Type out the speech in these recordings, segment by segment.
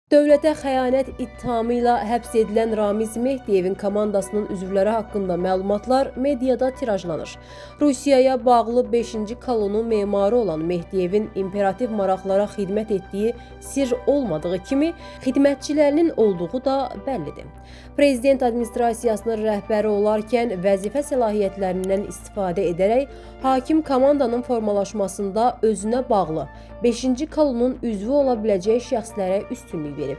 Dövlətə xəyanət ittihamı ilə həbs edilən Ramiz Mehdiyevin komandasının üzvləri haqqında məlumatlar mediada tirajlanır. Rusiyaya bağlı 5-ci kolonun memarı olan Mehdiyevin imperativ maraqlara xidmət etdiyi sirr olmadığı kimi, xidmətçilərinin olduğu da bəllidir. Prezident administrasiyasının rəhbəri olarkən vəzifə səlahiyyətlərindən istifadə edərək hakim komandanın formalaşmasında özünə bağlı 5-ci kolonun üzvü ola biləcək şəxslərə üstünlük verib.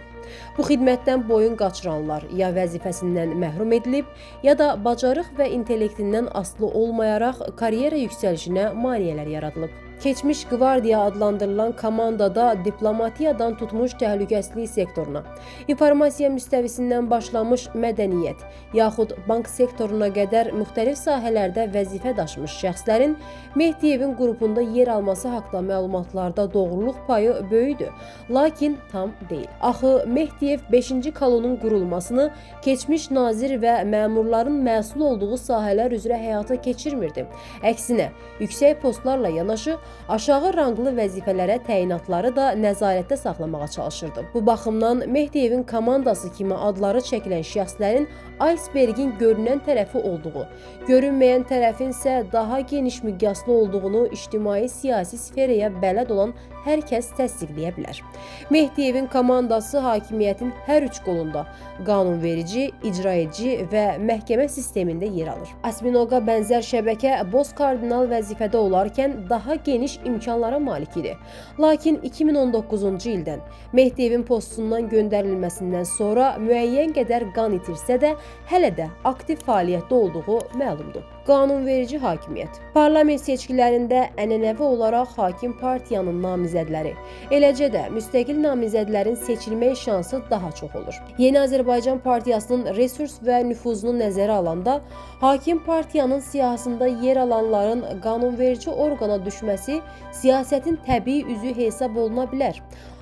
Bu xidmətdən boyun qaçıranlar ya vəzifəsindən məhrum edilib, ya da bacarıq və intellektindən asılı olmayaraq karyera yüksəlişinə maneələr yaradılıb. Keçmiş qvardiya adlandırılan komandada diplomatiyadan tutmuş təhlükəsizlik sektoruna, informasiya müstəvisindən başlamış mədəniyyət, yaxud bank sektoruna qədər müxtəlif sahələrdə vəzifə daşımış şəxslərin Mehdiyevin qrupunda yer alması haqda məlumatlarda doğruluq payı böyükdür, lakin tam deyil. Axı Mehdiyev 5-ci kolonun qurulmasını keçmiş nazir və məmurların məsul olduğu sahələr üzrə həyata keçirmirdi. Əksinə, yüksək postlarla yanaşı, aşağı ranqlı vəzifələrə təyinatları da nəzarətdə saxlamağa çalışırdı. Bu baxımdan Mehdiyevin komandası kimi adları çəkilən şəxslərin icebergin görünən tərəfi olduğu, görünməyən tərəfin isə daha geniş miqyaslı olduğunu ictimai-siyasi sferəyə bələd olan hər kəs təsdiqləyə bilər. Mehdiyevin komandası hakimiyyətin hər üç qolunda, qanunverici, icraedici və məhkəmə sistemində yer alır. Asminoqa bənzər şəbəkə boz kardinal vəzifədə olarkən daha geniş imkanlara malik idi. Lakin 2019-cu ildən Mehdiyevin postundan göndərilməsindən sonra müəyyən qədər qan itirsə də, hələ də aktiv fəaliyyətdə olduğu məlumdur. Qanunverici hakimiyyət. Parlament seçkilərində ənənəvi olaraq hakim partiyanın namizədləri, eləcə də müstəqil namizədlərin seçilmək şansı daha çox olur. Yeni Azərbaycan Partiyasının resurs və nüfuzunu nəzərə alanda, hakim partiyanın siyahısında yer alanların qanunverici orqana düşməsi siyasətin təbii üzü hesab oluna bilər.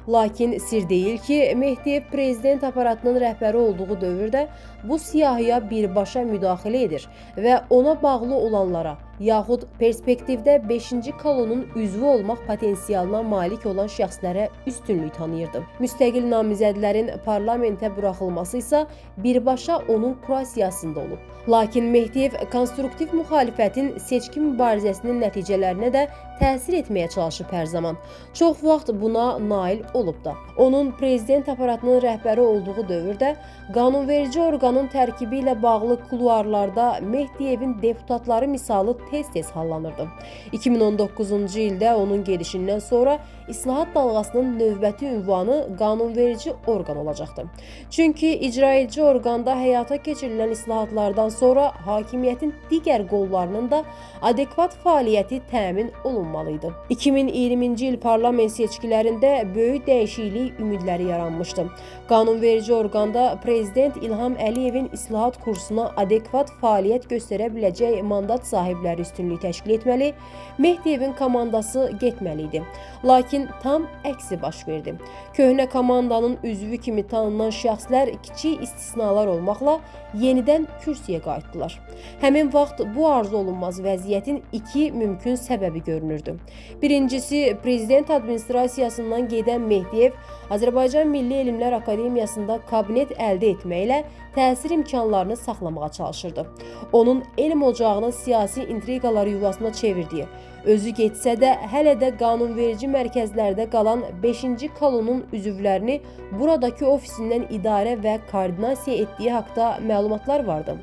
Lakin sir deyil ki, Mehdiyev prezident aparatının rəhbəri olduğu dövrdə bu siyahıya birbaşa müdaxilə edir və ona bağlı olanlara, yaxud perspektivdə 5-ci kolonun üzvü olmaq potensialına malik olan şəxslərə üstünlük tanıyırdı. Müstəqil namizədlərin parlamentə buraxılması isə birbaşa onun kurasiyasında olub. Lakin Mehdiyev konstruktiv müxalifətin seçki mübarizəsinin nəticələrinə də təsir etməyə çalışıb hər zaman. Çox vaxt buna nail olub da. Onun prezident aparatının rəhbəri olduğu dövrdə qanunverici orqanın tərkibi ilə bağlı kuluarlarda Mehdiyevin deputatları misalı tez-tez hallanırdı. 2019-cu ildə onun gedişindən sonra İslahat dalğasının növbəti ünvanı qanunverici orqan olacaqdı. Çünki icraedici orqanda həyata keçirilən islahatlardan sonra hakimiyyətin digər qollarının da adekvat fəaliyyəti təmin olunmalıydı. 2020-ci il parlament seçkilərində böyük dəyişiklik ümidləri yaranmışdı. Qanunverici orqanda prezident İlham Əliyevin islahat kursuna adekvat fəaliyyət göstərə biləcək mandat sahibləri üstünlük təşkil etməli, Mehdiyevin komandası getməli idi. Lakin tam əksi baş verdi. Köhnə komandanın üzvü kimi tanınan şəxslər kiçik istisnalar olmaqla yenidən kürsüyə qayıtdılar. Həmin vaxt bu arzu olunmaz vəziyyətin iki mümkün səbəbi görünürdü. Birincisi, prezident administrasiyasından gedən Mehdiyev Azərbaycan Milli Elmlər Akademiyasında kabinet əldə etməklə təsir imkanlarını saxlamağa çalışırdı. Onun elm ocağının siyasi intriqalar yuvasına çevirdiyi, özü getsə də hələ də qanunverici mərkəzlərdə qalan 5-ci kolonun üzvlərini buradakı ofisindən idarə və koordinasiya etdiyi haqda məlumatlar vardı.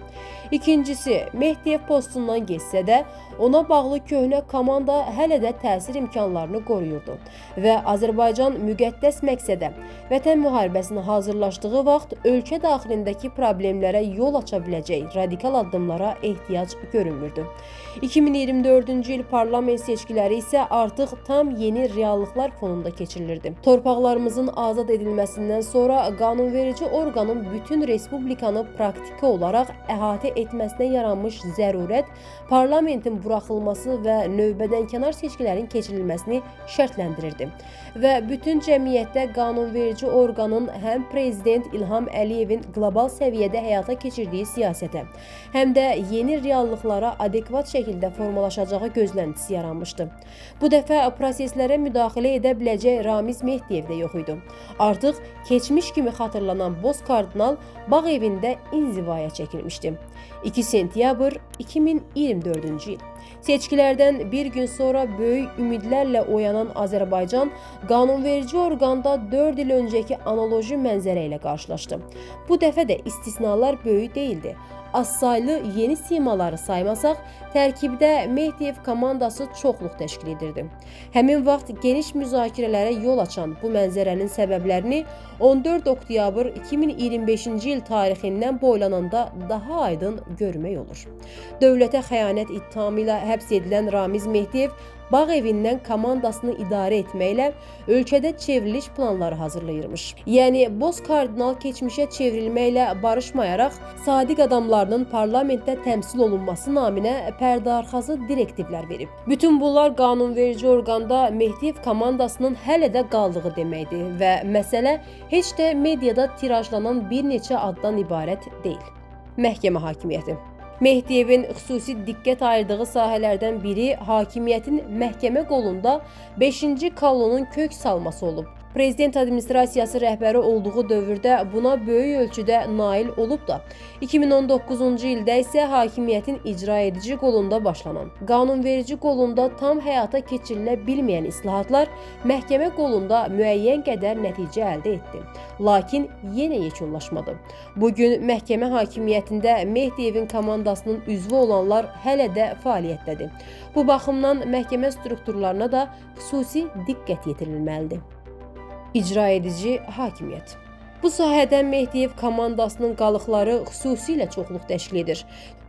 İkincisi, Mehdiyev postundan geçsə də, ona bağlı köhnə komanda hələ də təsir imkanlarını qoruyurdu və Azərbaycan müqəddəs məqsədə, vətən müharibəsini hazırlaşdığı vaxt ölkə daxilindəki problemlərə yol aça biləcək radikal addımlara ehtiyac görünmürdü. 2024-cü il parlament seçkiləri isə artıq tam yeni reallıqlar fonunda keçirilirdi. Torpaqlarımızın azad edilməsindən sonra qanunverici orqanın bütün respublikanı praktiki olaraq əhatə etməsinə yaranmış zərurət, parlamentin buraxılması və növbədənkənar seçkilərin keçirilməsini şərtləndirirdi. Və bütün cəmiyyətdə qanunverici orqanın həm prezident İlham Əliyevin qlobal səviyyədə həyata keçirdiyi siyasətə, həm də yeni reallıqlara adekvat şəkildə formalaşacağı gözləntisi vəziyyət yaranmışdı. Bu dəfə proseslərə müdaxilə edə biləcək Ramiz Mehdiyev də yox idi. Artıq keçmiş kimi xatırlanan Boz kardinal Bağ evində inzivaya çəkilmişdi. 2 sentyabr 2024-cü il. Seçkilərdən bir gün sonra böyük ümidlərlə oyanan Azərbaycan qanunverici orqanda 4 il öncəki analoji mənzərə ilə qarşılaşdı. Bu dəfə də istisnalar böyük değildi. Az-saylı yeni simaları saymasaq, tərkibdə Mehdiyev komandası çoxluq təşkil edirdi. Həmin vaxt geniş müzakirələrə yol açan bu mənzərənin səbəblərini 14 oktyabr 2025-ci il tarixindən boylananda daha aydın görmək olur. Dövlətə xəyanət ittihamı ilə həbs edilən Ramiz Mehdiyev Bağ evindən komandasını idarə etməklə ölkədə çevriliş planları hazırlayırmış. Yəni Boz kardinal keçmişə çevrilməklə barışmayaraq sadiq adamlarının parlamentdə təmsil olunması naminə pərdəarxası direktivlər verib. Bütün bunlar qanunverici orqanda Mehdiyev komandasının hələ də qaldığı deməkdir və məsələ heç də mediada tirajlanan bir neçə addan ibarət deyil. Məhkəmə hakimiyyəti. Mehdiyevin xüsusi diqqət ayırdığı sahələrdən biri hakimiyyətin məhkəmə qolunda 5-ci kolonun kök salması olub. Prezident administrasiyası rəhbəri olduğu dövrdə buna böyük ölçüdə nail olub da, 2019-cu ildə isə hakimiyyətin icra edici qolunda başlanan, qanunverici qolunda tam həyata keçirilə bilməyən islahatlar məhkəmə qolunda müəyyən qədər nəticə əldə etdi. Lakin yenə yekunlaşmadı. Bugün məhkəmə hakimiyyətində Mehdiyevin komandasının üzvü olanlar hələ də fəaliyyətdədir. Bu baxımdan məhkəmə strukturlarına da xüsusi diqqət yetirilməlidir. İcra edici hakimiyyət. Bu sahədən Mehdiyev komandasının qalıqları xüsusilə çoxluq təşkil edir.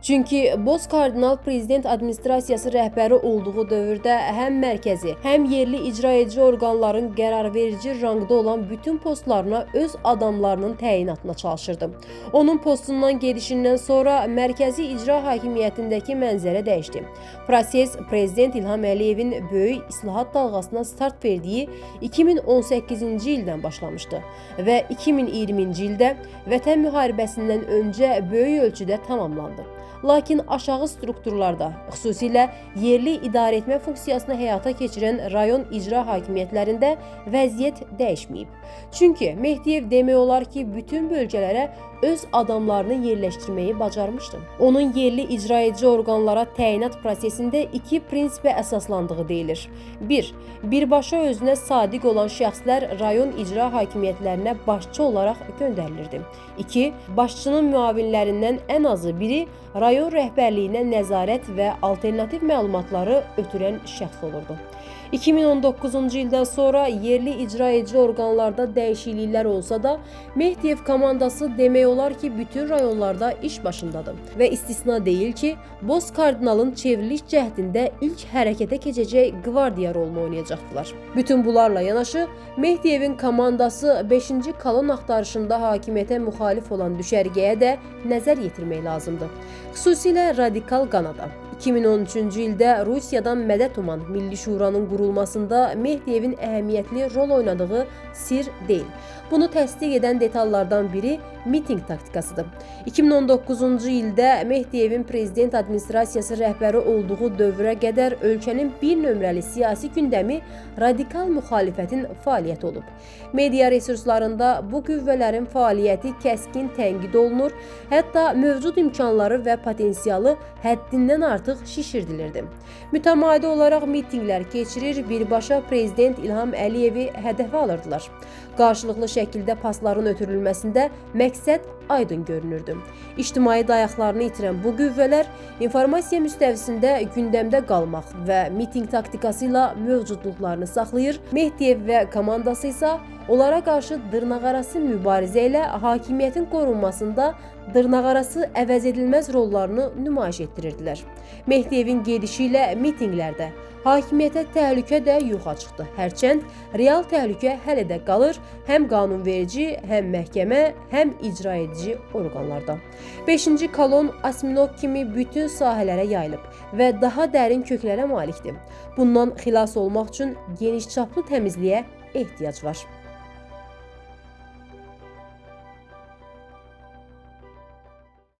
Çünki Boz kardinal prezident administrasiyası rəhbəri olduğu dövrdə həm mərkəzi, həm yerli icra edici orqanların qərarverici rangda olan bütün postlarına öz adamlarının təyinatına çalışırdı. Onun postundan gedişindən sonra mərkəzi icra hakimiyyətindəki mənzərə dəyişdi. Proses prezident İlham Əliyevin böyük islahat dalğasına start verdiyi 2018-ci ildən başlamışdı və 2020-ci ildə Vətən müharibəsindən öncə böyük ölçüdə tamamlandı. Lakin aşağı strukturlarda, xüsusilə yerli idarəetmə funksiyasını həyata keçirən rayon icra hakimiyyətlərində vəziyyət dəyişməyib. Çünki Mehdiyev demək olar ki, bütün bölgələrə öz adamlarını yerləşdirməyi bacarmışdı. Onun yerli icra edici orqanlara təyinat prosesində 2 prinsipə əsaslandığı deyilir. 1. Birbaşa özünə sadiq olan şəxslər rayon icra hakimiyyətlərinə başçı olaraq göndərilirdi. 2. Başçının müavinlərindən ən azı biri rayon rəhbərliyinə nəzarət və alternativ məlumatları ötürən şəxs olurdu. 2019-cu ildən sonra yerli icra edici orqanlarda dəyişikliklər olsa da, Mehdiyev komandası demək olar ki, bütün rayonlarda iş başındadır və istisna deyil ki, Boz kardinalın çevriliş cəhdində ilk hərəkətə keçəcək qvardiya rolunu oynayacaqdılar. Bütün bunlarla yanaşı, Mehdiyevin komandası 5-ci kolon axtarışında hakimiyyətə müxalif olan düşərgəyə də nəzər yetirmək lazımdır. Xüsusilə radikal qanada. 2013-cü ildə Rusiyadan mədət uman Milli Şuranın qurulmasında Mehdiyevin əhəmiyyətli rol oynadığı sir deyil. Bunu təsdiq edən detallardan biri miting taktikasıdır. 2019-cu ildə Mehdiyevin prezident administrasiyası rəhbəri olduğu dövrə qədər ölkənin bir nömrəli siyasi gündəmi radikal müxalifətin fəaliyyəti olub. Media resurslarında bu qüvvələrin fəaliyyəti kəskin tənqid olunur, hətta mövcud imkanları və potensialı həddindən artıq şişirdilirdi. Mütəmadi olaraq mitinglər keçirir, birbaşa prezident İlham Əliyevi hədəfə alırdılar. Qarşılıqlı şəkildə pasların ötürülməsində məqsəd aydın görünürdü. İctimai dayaqlarını itirən bu qüvvələr informasiya müstəvisində gündəmdə qalmaq və miting taktikası ilə mövcudluqlarını saxlayır, Mehdiyev və komandası isə onlara qarşı dırnaqarası mübarizə ilə hakimiyyətin qorunmasında dırnaqarası əvəzedilməz rollarını nümayiş etdirirdilər. Mehdiyevin gedişi ilə mitinqlərdə hakimiyyətə təhlükə də yoxa çıxdı. Hərçənd real təhlükə hələ də qalır həm qanunverici, həm məhkəmə, həm icra edici orqanlarda. 5-ci kolon Asminok kimi bütün sahələrə yayılıb və daha dərin köklərə malikdir. Bundan xilas olmaq üçün geniş çaplı təmizliyə ehtiyac var.